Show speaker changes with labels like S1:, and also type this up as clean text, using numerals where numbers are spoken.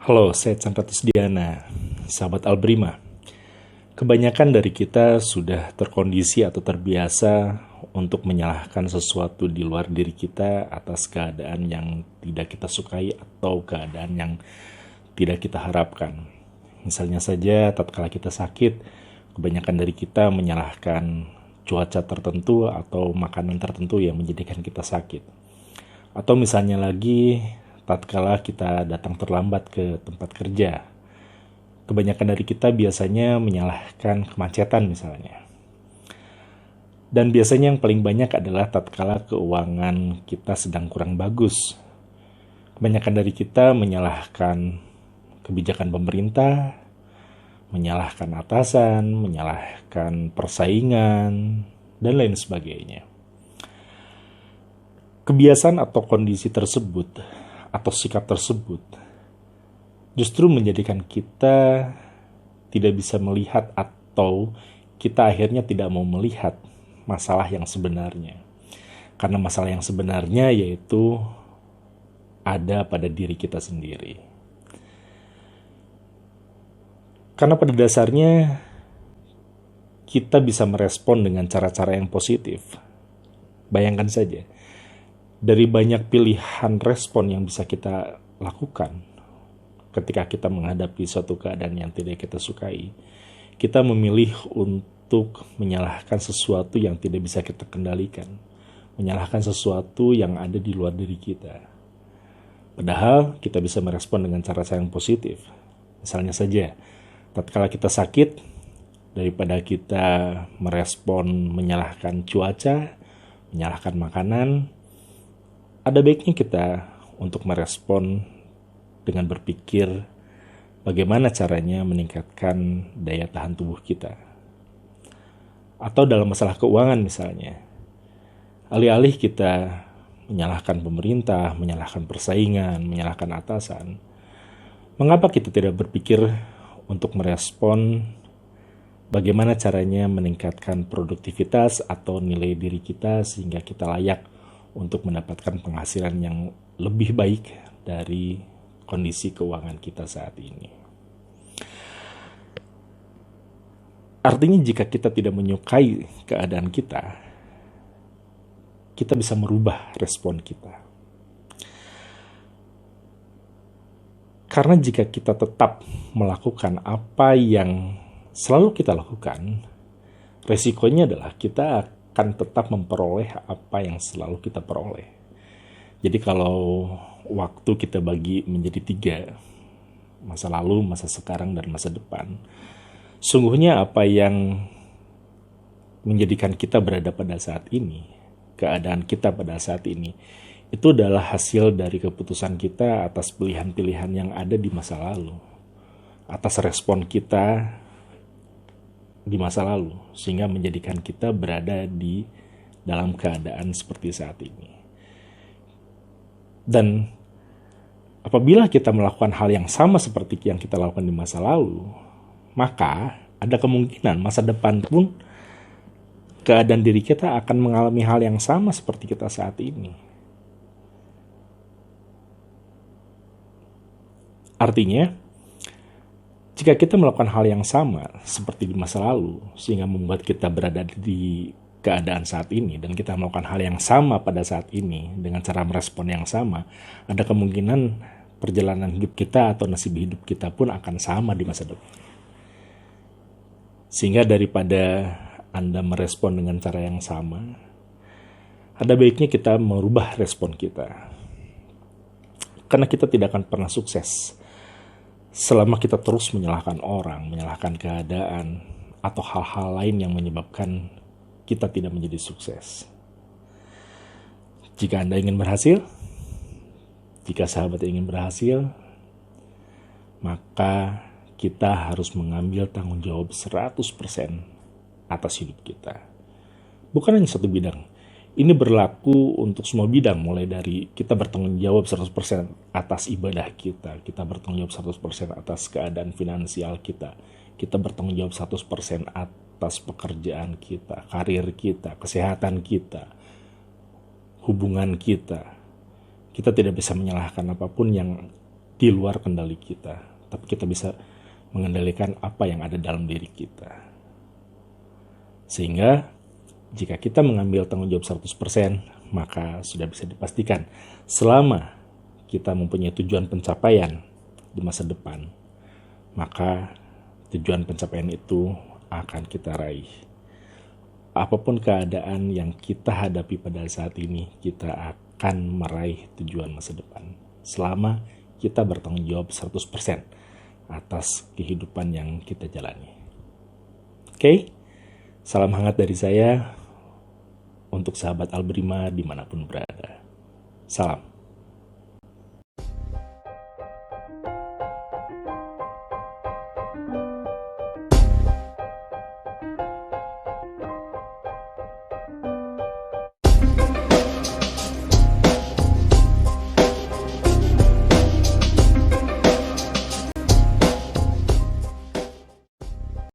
S1: Halo, saya Chandra Tisdiana, sahabat Albrima. Kebanyakan dari kita sudah terkondisi atau terbiasa untuk menyalahkan sesuatu di luar diri kita atas keadaan yang tidak kita sukai atau keadaan yang tidak kita harapkan. Misalnya saja, tatkala kita sakit, kebanyakan dari kita menyalahkan cuaca tertentu atau makanan tertentu yang menjadikan kita sakit. Atau misalnya lagi, tatkala kita datang terlambat ke tempat kerja, kebanyakan dari kita biasanya menyalahkan kemacetan misalnya. Dan biasanya yang paling banyak adalah tatkala keuangan kita sedang kurang bagus. Kebanyakan dari kita menyalahkan kebijakan pemerintah, menyalahkan atasan, menyalahkan persaingan, dan lain sebagainya. Kebiasaan atau kondisi tersebut atau sikap tersebut justru menjadikan kita tidak bisa melihat atau kita akhirnya tidak mau melihat masalah yang sebenarnya. Karena masalah yang sebenarnya yaitu ada pada diri kita sendiri. Karena pada dasarnya kita bisa merespon dengan cara-cara yang positif. Bayangkan saja, dari banyak pilihan respon yang bisa kita lakukan ketika kita menghadapi suatu keadaan yang tidak kita sukai, kita memilih untuk menyalahkan sesuatu yang tidak bisa kita kendalikan, menyalahkan sesuatu yang ada di luar diri kita. Padahal kita bisa merespon dengan cara-cara yang positif. Misalnya saja, tatkala kita sakit, daripada kita merespon menyalahkan cuaca, menyalahkan makanan, ada baiknya kita untuk merespon dengan berpikir bagaimana caranya meningkatkan daya tahan tubuh kita. Atau dalam masalah keuangan misalnya, alih-alih kita menyalahkan pemerintah, menyalahkan persaingan, menyalahkan atasan, mengapa kita tidak berpikir untuk merespon bagaimana caranya meningkatkan produktivitas atau nilai diri kita sehingga kita layak untuk mendapatkan penghasilan yang lebih baik dari kondisi keuangan kita saat ini. Artinya jika kita tidak menyukai keadaan kita bisa merubah respon kita. Karena jika kita tetap melakukan apa yang selalu kita lakukan, resikonya adalah kita akan tetap memperoleh apa yang selalu kita peroleh. Jadi kalau waktu kita bagi menjadi 3, masa lalu, masa sekarang, dan masa depan, sungguhnya apa yang menjadikan kita berada pada saat ini, keadaan kita pada saat ini, itu adalah hasil dari keputusan kita atas pilihan-pilihan yang ada di masa lalu, atas respon kita di masa lalu, sehingga menjadikan kita berada di dalam keadaan seperti saat ini. Dan apabila kita melakukan hal yang sama seperti yang kita lakukan di masa lalu, maka ada kemungkinan masa depan pun keadaan diri kita akan mengalami hal yang sama seperti kita saat ini. Artinya, jika kita melakukan hal yang sama seperti di masa lalu, sehingga membuat kita berada di keadaan saat ini, dan kita melakukan hal yang sama pada saat ini, dengan cara merespon yang sama, ada kemungkinan perjalanan hidup kita atau nasib hidup kita pun akan sama di masa depan. Sehingga daripada Anda merespon dengan cara yang sama, ada baiknya kita merubah respon kita. Karena kita tidak akan pernah sukses selama kita terus menyalahkan orang, menyalahkan keadaan, atau hal-hal lain yang menyebabkan kita tidak menjadi sukses. Jika Anda ingin berhasil, jika sahabat ingin berhasil, maka kita harus mengambil tanggung jawab 100% atas hidup kita. Bukan hanya satu bidang. Ini berlaku untuk semua bidang, mulai dari kita bertanggung jawab 100% atas ibadah kita bertanggung jawab 100% atas keadaan finansial kita bertanggung jawab 100% atas pekerjaan kita, karir kita, kesehatan kita, hubungan kita. Kita tidak bisa menyalahkan apapun yang di luar kendali kita, tapi kita bisa mengendalikan apa yang ada dalam diri kita. Sehingga jika kita mengambil tanggung jawab 100%, maka sudah bisa dipastikan selama kita mempunyai tujuan pencapaian di masa depan, maka tujuan pencapaian itu akan kita raih. Apapun keadaan yang kita hadapi pada saat ini, kita akan meraih tujuan masa depan selama kita bertanggung jawab 100% atas kehidupan yang kita jalani. Oke? Salam hangat dari saya untuk sahabat Alberima dimanapun berada. Salam.